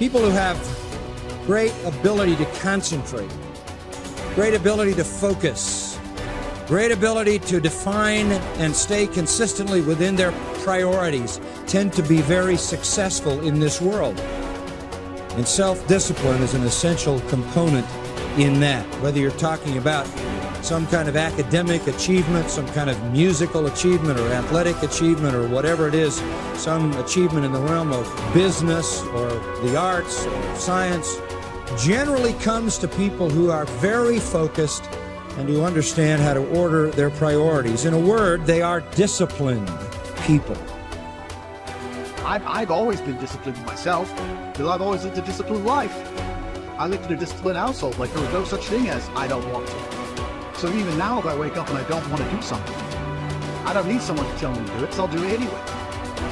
People who have great ability to concentrate, great ability to focus, great ability to define and stay consistently within their priorities tend to be very successful in this world. And self-discipline is an essential component in that. Whether you're talking about some kind of academic achievement, some kind of musical achievement or athletic achievement or whatever it is, some achievement in the realm of business or the arts or science, generally comes to people who are very focused and who understand how to order their priorities. In a word, they are disciplined people. I've always been disciplined myself, because I've always lived a disciplined life. I lived in a disciplined household, like there was no such thing as I don't want to. So even now, if I wake up and I don't want to do something, I don't need someone to tell me to do it, so I'll do it anyway.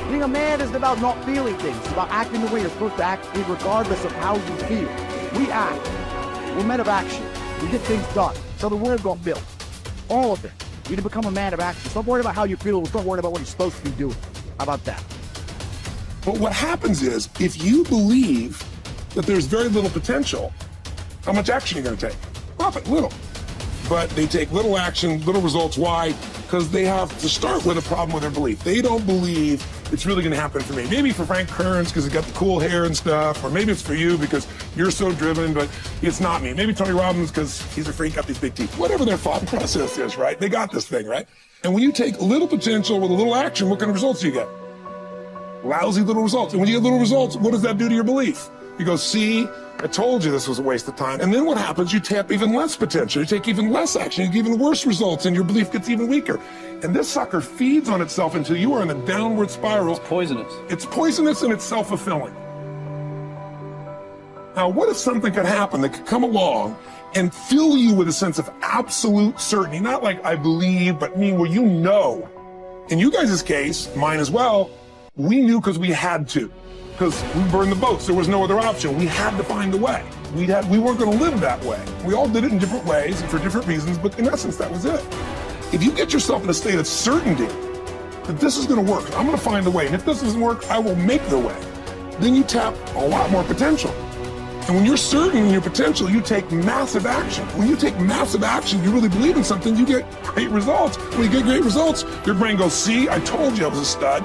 Being a man isn't about not feeling things. It's about acting the way you're supposed to act, regardless of how you feel. We act. We're men of action. We get things done. So the world got built. All of it. You need to become a man of action. Stop worrying about how you feel. Stop worrying about what you're supposed to be doing. How about that? But what happens is, if you believe that there's very little potential, how much action are you going to take? Nothing, little. But they take little action, little results. Why? Because they have to start with a problem with their belief. They don't believe it's really going to happen for me. Maybe for Frank Kearns because he got the cool hair and stuff, or maybe it's for you because you're so driven, but it's not me. Maybe Tony Robbins because he's a freak, got these big teeth. Whatever their thought process is, right? They got this thing, right? And when you take a little potential with a little action, what kind of results do you get? Lousy little results. And when you get little results, what does that do to your belief? You go, see, I told you this was a waste of time. And then what happens? You tap even less potential. You take even less action. You get even worse results, and your belief gets even weaker. And this sucker feeds on itself until you are in a downward spiral. It's poisonous. It's poisonous and it's self-fulfilling. Now, what if something could happen that could come along and fill you with a sense of absolute certainty? Not like I believe, but mean where you know. In you guys' case, mine as well, we knew because we had to. Because we burned the boats. There was no other option. We had to find a way. We weren't going to live that way. We all did it in different ways and for different reasons, but in essence, that was it. If you get yourself in a state of certainty that this is going to work, I'm going to find a way, and if this doesn't work, I will make the way, then you tap a lot more potential. And when you're certain in your potential, you take massive action. When you take massive action, you really believe in something, you get great results. When you get great results, your brain goes, see, I told you I was a stud.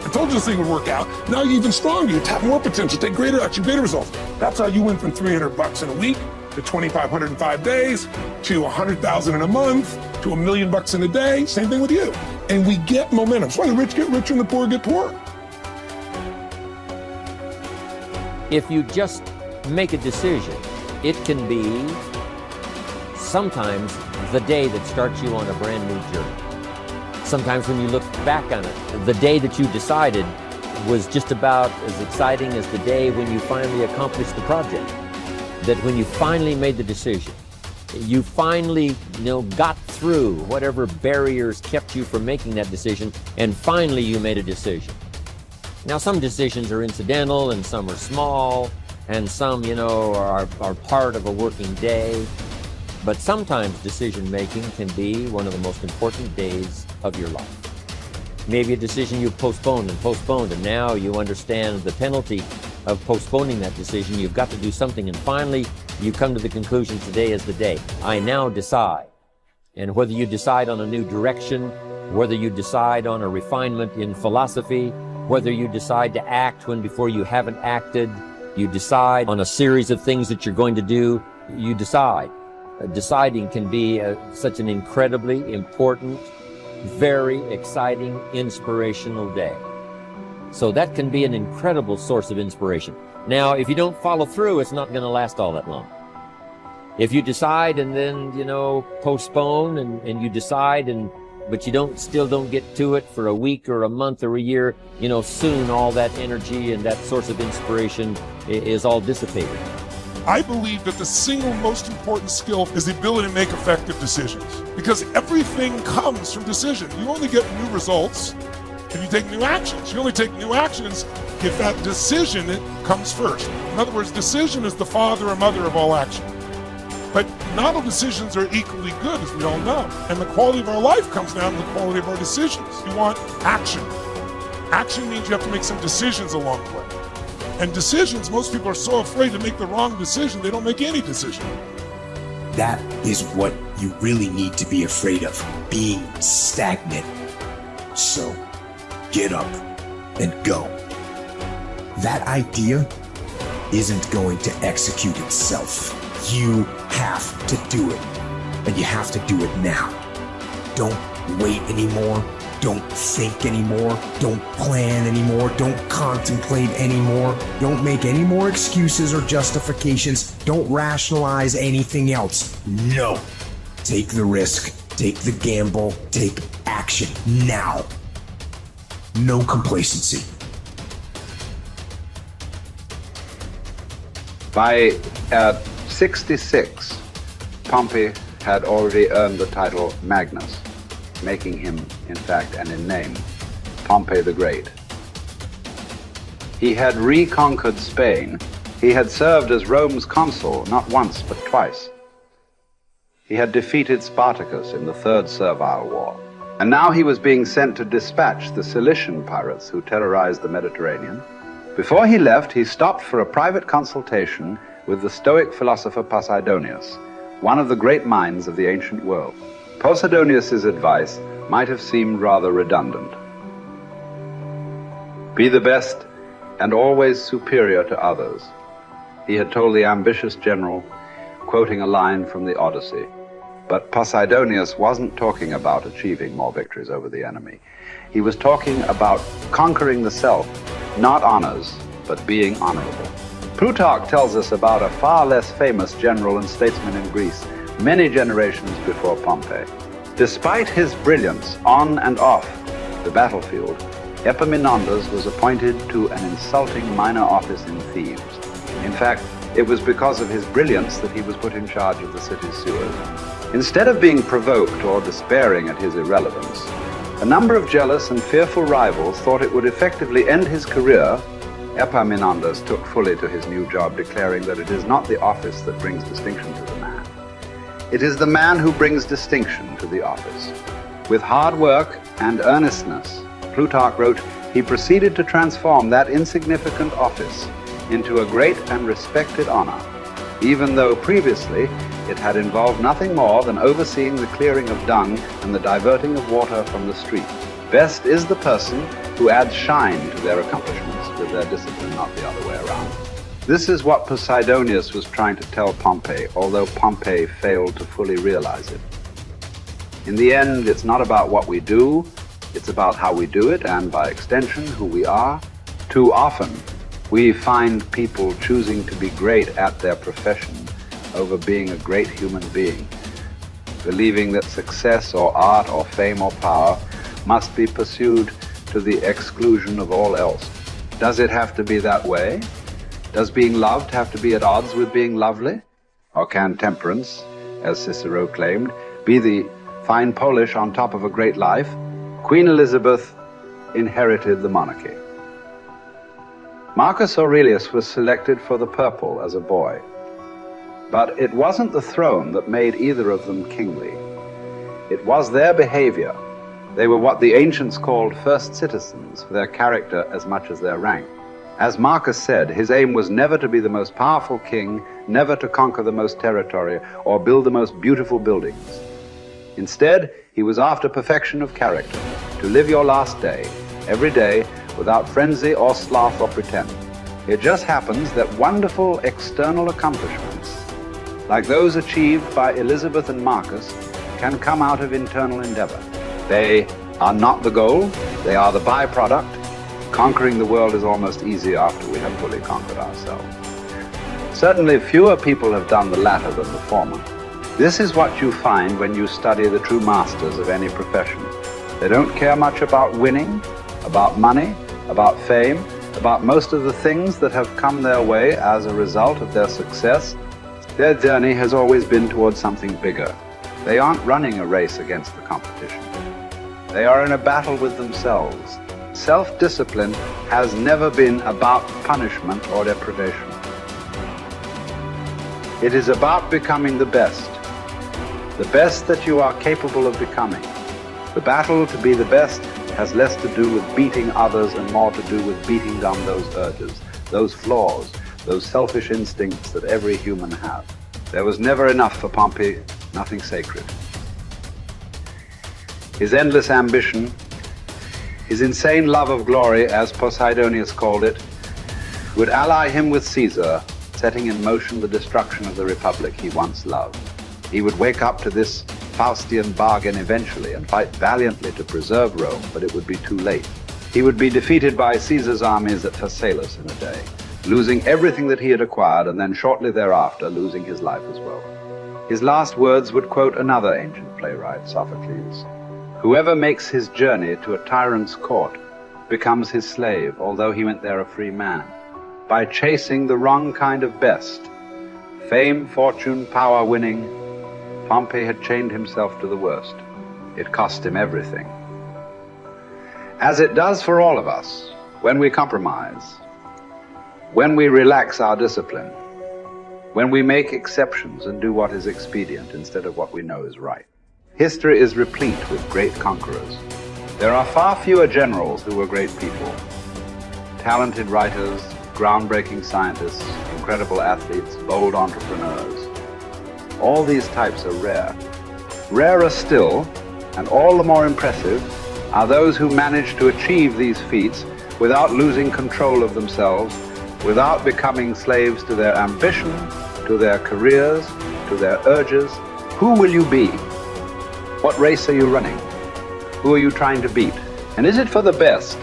I told you this thing would work out. Now you're even stronger. You tap more potential, take greater action, greater results. That's how you went from $300 in a week to 2,500 in 5 days to 100,000 in a month to $1 million in a day. Same thing with you. And we get momentum. That's why the rich get richer and the poor get poorer. If you just make a decision, it can be sometimes the day that starts you on a brand new journey. Sometimes when you look back on it, the day that you decided was just about as exciting as the day when you finally accomplished the project. That when you finally made the decision, you finally, got through whatever barriers kept you from making that decision, and finally you made a decision. Now, some decisions are incidental and some are small, and some, are part of a working day. But sometimes decision-making can be one of the most important days of your life. Maybe a decision you postponed, and now you understand the penalty of postponing that decision. You've got to do something, and finally you come to the conclusion, today is the day. I now decide. And whether you decide on a new direction, whether you decide on a refinement in philosophy, whether you decide to act when before you haven't acted, you decide on a series of things that you're going to do, you decide. Deciding can be such an incredibly important, very exciting, inspirational day. So that can be an incredible source of inspiration. Now, if you don't follow through, it's not going to last all that long. If you decide and then, postpone and you decide but you still don't get to it for a week or a month or a year, soon all that energy and that source of inspiration is all dissipated. I believe that the single most important skill is the ability to make effective decisions, because everything comes from decision. You only get new results if you take new actions. You only take new actions if that decision comes first. In other words, decision is the father or mother of all action. But not all decisions are equally good, as we all know. And the quality of our life comes down to the quality of our decisions. You want action. Action means you have to make some decisions along the way. And decisions, most people are so afraid to make the wrong decision, they don't make any decision. That is what you really need to be afraid of, being stagnant. So, get up and go. That idea isn't going to execute itself. You have to do it, and you have to do it now. Don't wait anymore. Don't think anymore. Don't plan anymore. Don't contemplate anymore. Don't make any more excuses or justifications. Don't rationalize anything else. No. Take the risk. Take the gamble. Take action now. No complacency. By 66, Pompey had already earned the title Magnus, making him, in fact, and in name, Pompey the Great. He had reconquered Spain. He had served as Rome's consul not once but twice. He had defeated Spartacus in the Third Servile War. And now he was being sent to dispatch the Cilician pirates who terrorized the Mediterranean. Before he left, he stopped for a private consultation with the Stoic philosopher Posidonius, one of the great minds of the ancient world. Posidonius's advice might have seemed rather redundant. Be the best and always superior to others, he had told the ambitious general, quoting a line from the Odyssey. But Posidonius wasn't talking about achieving more victories over the enemy. He was talking about conquering the self, not honors, but being honorable. Plutarch tells us about a far less famous general and statesman in Greece, many generations before Pompey. Despite his brilliance on and off the battlefield, Epaminondas was appointed to an insulting minor office in Thebes. In fact, it was because of his brilliance that he was put in charge of the city's sewers. Instead of being provoked or despairing at his irrelevance, a number of jealous and fearful rivals thought it would effectively end his career. Epaminondas took fully to his new job, declaring that it is not the office that brings distinction to the man. It is the man who brings distinction to the office. With hard work and earnestness, Plutarch wrote, he proceeded to transform that insignificant office into a great and respected honor, even though previously it had involved nothing more than overseeing the clearing of dung and the diverting of water from the street. Best is the person who adds shine to their accomplishments with their discipline, not the other way around. This is what Posidonius was trying to tell Pompey, although Pompey failed to fully realize it. In the end, it's not about what we do, it's about how we do it, and by extension, who we are. Too often, we find people choosing to be great at their profession over being a great human being, believing that success or art or fame or power must be pursued to the exclusion of all else. Does it have to be that way? Does being loved have to be at odds with being lovely? Or can temperance, as Cicero claimed, be the fine polish on top of a great life? Queen Elizabeth inherited the monarchy. Marcus Aurelius was selected for the purple as a boy. But it wasn't the throne that made either of them kingly. It was their behavior. They were what the ancients called first citizens, for their character as much as their rank. As Marcus said, his aim was never to be the most powerful king, never to conquer the most territory, or build the most beautiful buildings. Instead, he was after perfection of character, to live your last day, every day, without frenzy or sloth or pretend. It just happens that wonderful external accomplishments, like those achieved by Elizabeth and Marcus, can come out of internal endeavor. They are not the goal, they are the byproduct. Conquering the world is almost easy after we have fully conquered ourselves. Certainly fewer people have done the latter than the former. This is what you find when you study the true masters of any profession. They don't care much about winning, about money, about fame, about most of the things that have come their way as a result of their success. Their journey has always been towards something bigger. They aren't running a race against the competition. They are in a battle with themselves. Self-discipline has never been about punishment or deprivation. It is about becoming the best that you are capable of becoming. The battle to be the best has less to do with beating others and more to do with beating down those urges. those flaws, those selfish instincts that every human has. There was never enough for Pompey, nothing sacred. His endless ambition, his insane love of glory, as Posidonius called it, would ally him with Caesar, setting in motion the destruction of the republic he once loved. He would wake up to this Faustian bargain eventually and fight valiantly to preserve Rome, but it would be too late. He would be defeated by Caesar's armies at Pharsalus in a day, losing everything that he had acquired, and then shortly thereafter losing his life as well. His last words would quote another ancient playwright, Sophocles: "Whoever makes his journey to a tyrant's court becomes his slave, although he went there a free man. By chasing the wrong kind of best, fame, fortune, power winning, Pompey had chained himself to the worst. It cost him everything." As it does for all of us, when we compromise, when we relax our discipline, when we make exceptions and do what is expedient instead of what we know is right. History is replete with great conquerors. There are far fewer generals who were great people. Talented writers, groundbreaking scientists, incredible athletes, bold entrepreneurs. All these types are rare. Rarer still, and all the more impressive, are those who manage to achieve these feats without losing control of themselves, without becoming slaves to their ambition, to their careers, to their urges. Who will you be? What race are you running? Who are you trying to beat? And is it for the best